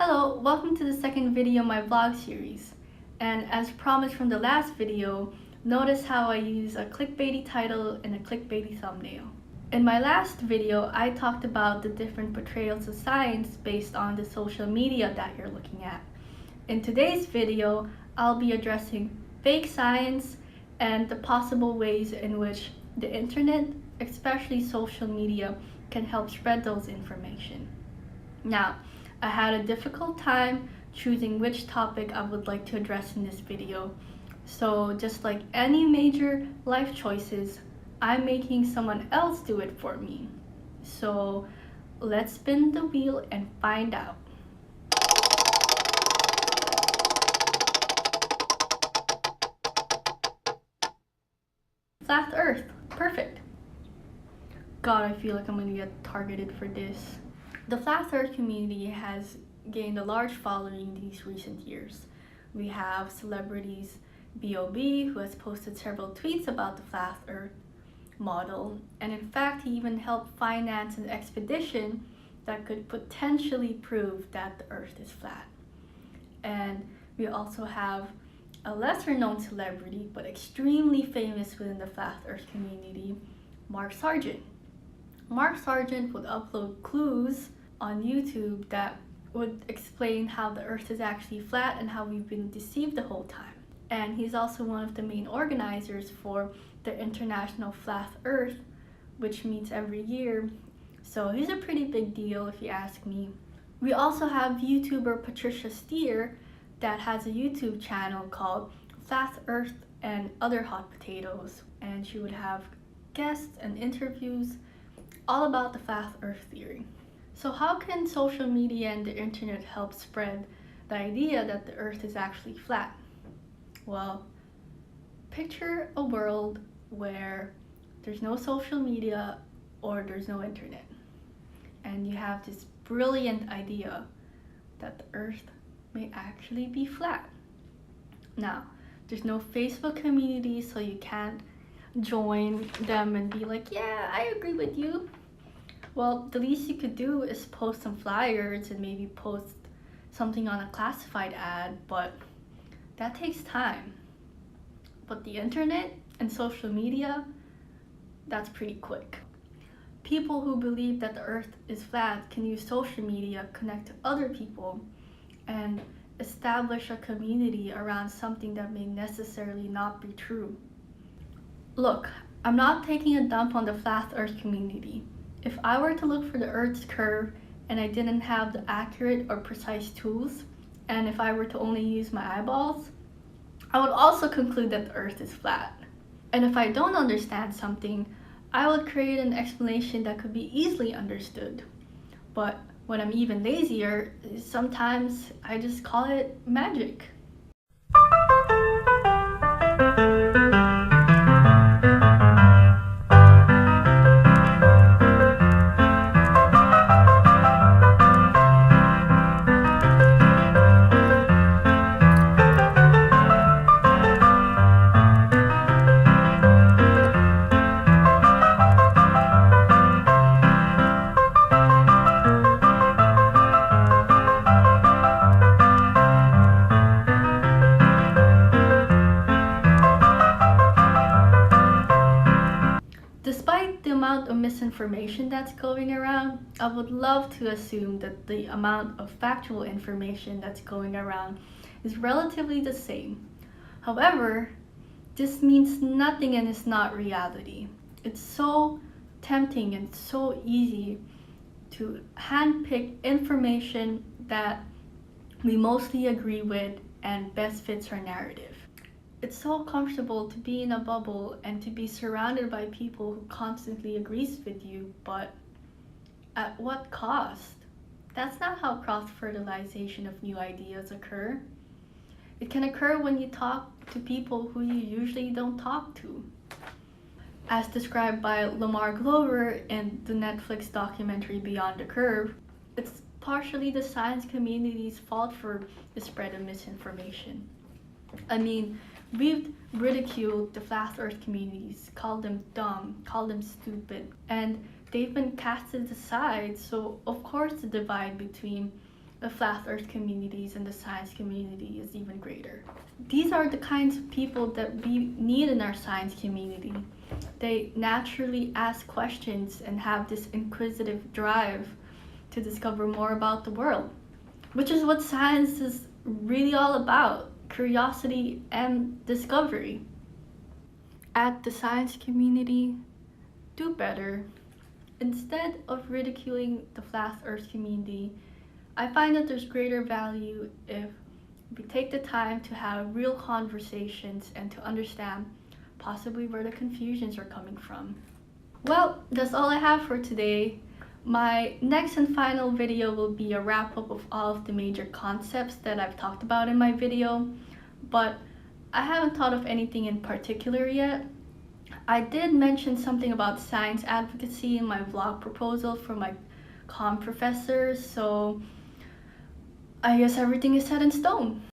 Hello, welcome to the second video of my vlog series. And as promised from the last video, notice how I use a clickbaity title and a clickbaity thumbnail. In my last video, I talked about the different portrayals of science based on the social media that you're looking at. In today's video, I'll be addressing fake science and the possible ways in which the internet, especially social media, can help spread those information. Now, I had a difficult time choosing which topic I would like to address in this video. So just like any major life choices, I'm making someone else do it for me. So let's spin the wheel and find out. Flat Earth, perfect. God, I feel like I'm gonna get targeted for this. The Flat Earth community has gained a large following these recent years. We have celebrities B.O.B. who has posted several tweets about the Flat Earth model, and in fact he even helped finance an expedition that could potentially prove that the Earth is flat. And we also have a lesser known celebrity but extremely famous within the Flat Earth community, Mark Sargent. Mark Sargent would upload clues on YouTube that would explain how the Earth is actually flat and how we've been deceived the whole time. And he's also one of the main organizers for the International Flat Earth, which meets every year. So he's a pretty big deal if you ask me. We also have YouTuber Patricia Steer that has a YouTube channel called Flat Earth and Other Hot Potatoes. And she would have guests and interviews all about the Flat Earth theory. So how can social media and the internet help spread the idea that the Earth is actually flat? Well, picture a world where there's no social media or there's no internet. And you have this brilliant idea that the Earth may actually be flat. Now, there's no Facebook community, so you can't join them and be like, yeah, I agree with you. Well, the least you could do is post some flyers and maybe post something on a classified ad, but that takes time. But the internet and social media, that's pretty quick. People who believe that the Earth is flat can use social media, connect to other people, and establish a community around something that may necessarily not be true. Look, I'm not taking a dump on the Flat Earth community. If I were to look for the Earth's curve and I didn't have the accurate or precise tools, and if I were to only use my eyeballs, I would also conclude that the Earth is flat. And if I don't understand something, I would create an explanation that could be easily understood. But when I'm even lazier, sometimes I just call it magic. Despite the amount of misinformation that's going around, I would love to assume that the amount of factual information that's going around is relatively the same. However, this means nothing and is not reality. It's so tempting and so easy to handpick information that we mostly agree with and best fits our narrative. It's so comfortable to be in a bubble and to be surrounded by people who constantly agrees with you, but at what cost? That's not how cross-fertilization of new ideas occur. It can occur when you talk to people who you usually don't talk to. As described by Lamar Glover in the Netflix documentary Beyond the Curve, it's partially the science community's fault for the spread of misinformation. I mean, we've ridiculed the Flat Earth communities, called them dumb, called them stupid, and they've been casted aside, so of course the divide between the flat earth communities and the science community is even greater. These are the kinds of people that we need in our science community. They naturally ask questions and have this inquisitive drive to discover more about the world, which is what science is really all about: curiosity and discovery. At the science community, do better. Instead of ridiculing the flat earth community, I find that there's greater value if we take the time to have real conversations and to understand possibly where the confusions are coming from. Well, that's all I have for today. My next and final video will be a wrap up of all of the major concepts that I've talked about in my video, but I haven't thought of anything in particular yet. I did mention something about science advocacy in my vlog proposal for my comm professors, so I guess everything is set in stone.